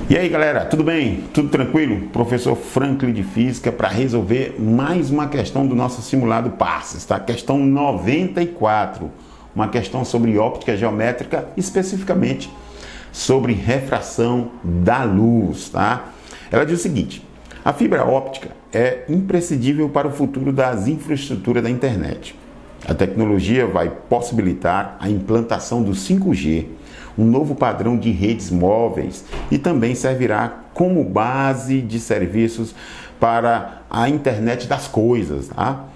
E aí galera, tudo bem? Tudo tranquilo? Professor Franklin de Física para resolver mais uma questão do nosso simulado PASSES, tá? Questão 94, uma questão sobre óptica geométrica, especificamente sobre refração da luz, tá? Ela diz o seguinte: a fibra óptica é imprescindível para o futuro das infraestruturas da internet. A tecnologia vai possibilitar a implantação do 5G, um novo padrão de redes móveis, e também servirá como base de serviços para a internet das coisas, tá?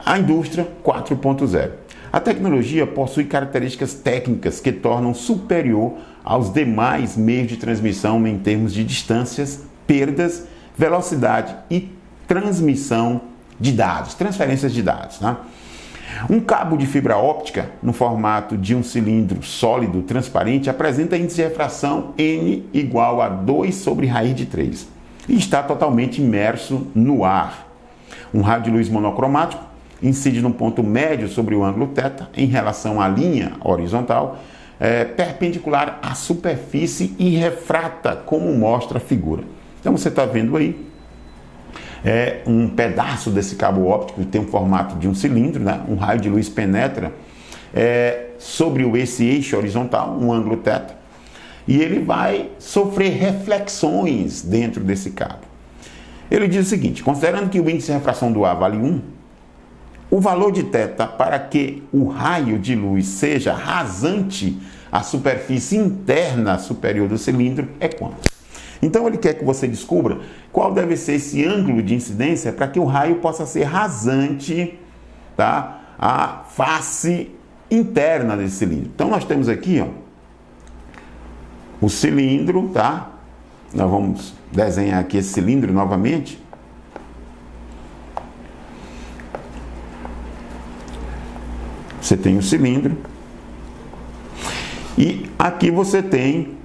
A indústria 4.0. A tecnologia possui características técnicas que tornam superior aos demais meios de transmissão em termos de distâncias, perdas, velocidade e transmissão de dados, transferências de dados, tá? Um cabo de fibra óptica, no formato de um cilindro sólido transparente, apresenta índice de refração N igual a 2 sobre raiz de 3 e está totalmente imerso no ar. Um raio de luz monocromático incide num ponto médio sobre o ângulo θ em relação à linha horizontal perpendicular à superfície e refrata, como mostra a figura. Então você está vendo aí um pedaço desse cabo óptico que tem um formato de um cilindro, né? Um raio de luz penetra sobre esse eixo horizontal, um ângulo θ, e ele vai sofrer reflexões dentro desse cabo. Ele diz o seguinte: considerando que o índice de refração do ar vale 1, o valor de θ para que o raio de luz seja rasante à superfície interna superior do cilindro é quanto? Então ele quer que você descubra qual deve ser esse ângulo de incidência para que o raio possa ser rasante, tá, à face interna desse cilindro. Então nós temos aqui, ó, o cilindro, tá? Nós vamos desenhar aqui esse cilindro novamente. Você tem o cilindro e aqui você tem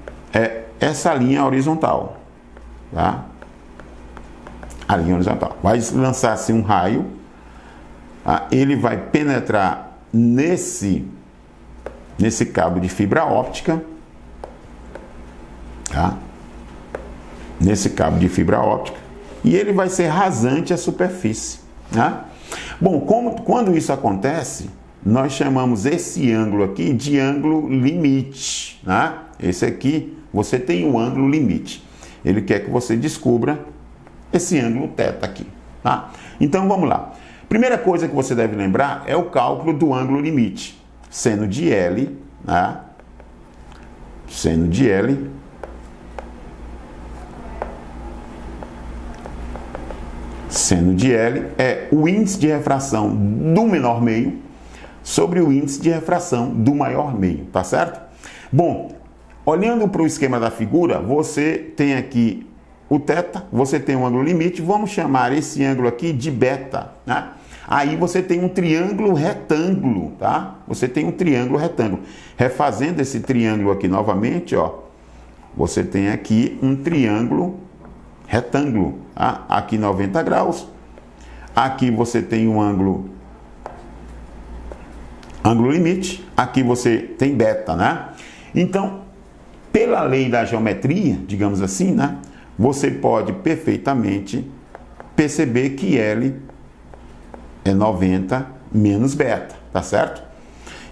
essa linha horizontal, tá? A linha horizontal vai lançar assim um raio, tá? Ele vai penetrar nesse cabo de fibra óptica, tá? Nesse cabo de fibra óptica, e ele vai ser rasante à superfície, tá? Bom, quando isso acontece, nós chamamos esse ângulo aqui de ângulo limite, tá? Esse aqui, você tem um ângulo limite. Ele quer que você descubra esse ângulo θ aqui, tá? Então vamos lá. Primeira coisa que você deve lembrar é o cálculo do ângulo limite. Seno de L, tá? Seno de L é o índice de refração do menor meio sobre o índice de refração do maior meio, tá certo? Bom, olhando para o esquema da figura, você tem aqui o θ, você tem um ângulo limite, vamos chamar esse ângulo aqui de beta, né? Aí você tem um triângulo retângulo, tá? Você tem um triângulo retângulo. Refazendo esse triângulo aqui novamente, ó, você tem aqui um triângulo retângulo, tá? Aqui 90 graus, aqui você tem um ângulo limite, aqui você tem beta, né? Então, pela lei da geometria, digamos assim, né, você pode perfeitamente perceber que L é 90 menos beta, tá certo?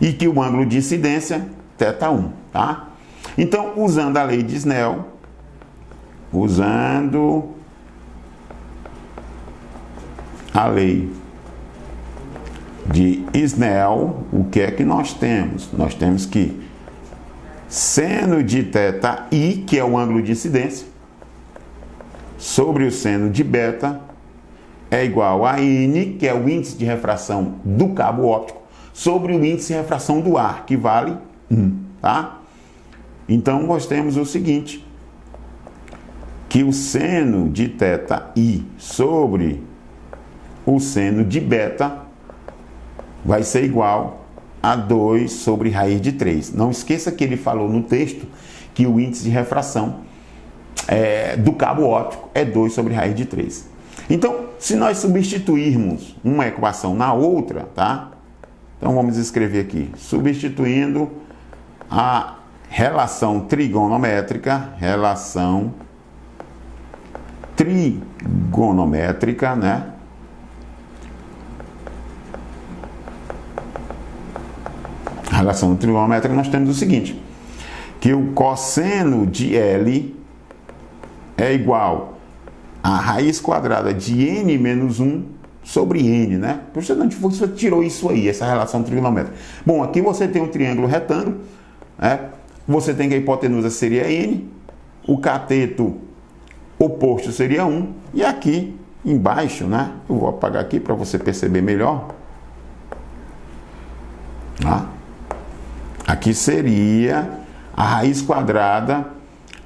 E que o ângulo de incidência θ1, tá? Então, usando a lei de Snell, usando a lei de Snell, o que é que nós temos? Nós temos que seno de θi, que é o ângulo de incidência, sobre o seno de beta é igual a N, que é o índice de refração do cabo óptico, sobre o índice de refração do ar, que vale 1, tá? Então nós temos o seguinte, que o seno de θi sobre o seno de beta vai ser igual a 2 sobre raiz de 3. Não esqueça que ele falou no texto que o índice de refração do cabo óptico é 2 sobre raiz de 3. Então, se nós substituirmos uma equação na outra, tá? Então vamos escrever aqui, substituindo a relação trigonométrica, né? Relação trigonométrica, nós temos o seguinte, que o cosseno de L é igual a raiz quadrada de n menos 1 sobre n, né? Você tirou isso aí, essa relação trigonométrica. Bom, aqui você tem um triângulo retângulo, né? Você tem que a hipotenusa seria n, o cateto oposto seria 1, e aqui embaixo, né? Eu vou apagar aqui para você perceber melhor. Tá? Aqui seria a raiz quadrada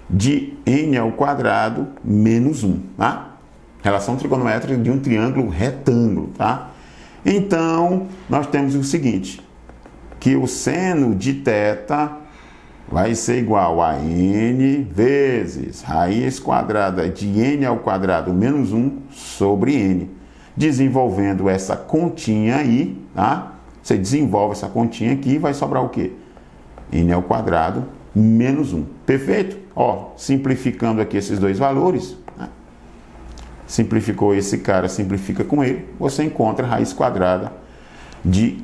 de n ao quadrado menos 1, tá? Relação trigonométrica de um triângulo retângulo, tá? Então, nós temos o seguinte, que o seno de θ vai ser igual a n vezes raiz quadrada de n ao quadrado menos 1 sobre n. Desenvolvendo essa continha aí, tá? Você desenvolve essa continha aqui e vai sobrar o quê? N ao quadrado menos 1. Perfeito? Ó, simplificando aqui esses dois valores, né? Simplificou esse cara, simplifica com ele, você encontra a raiz quadrada de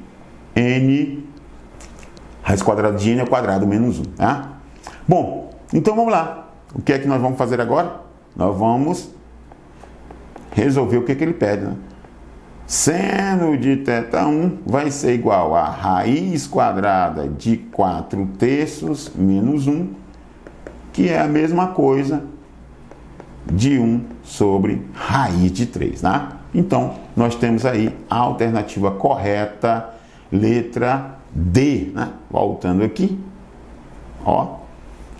n, raiz quadrada de n ao quadrado menos 1, tá? Bom, então vamos lá. O que é que nós vamos fazer agora? Nós vamos resolver o que ele pede, né? Seno de θ1 vai ser igual a raiz quadrada de 4/3 menos 1, que é a mesma coisa de 1 sobre raiz de 3, né? Então, nós temos aí a alternativa correta, letra D, né? Voltando aqui, ó,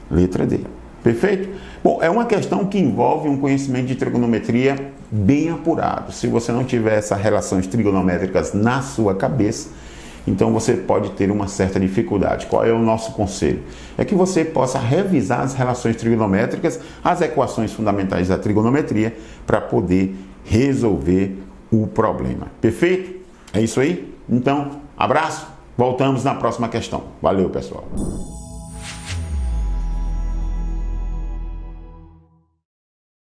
letra D. Perfeito? Bom, é uma questão que envolve um conhecimento de trigonometria bem apurado. Se você não tiver essas relações trigonométricas na sua cabeça, então você pode ter uma certa dificuldade. Qual é o nosso conselho? É que você possa revisar as relações trigonométricas, as equações fundamentais da trigonometria, para poder resolver o problema. Perfeito? É isso aí? Então, abraço. Voltamos na próxima questão. Valeu, pessoal.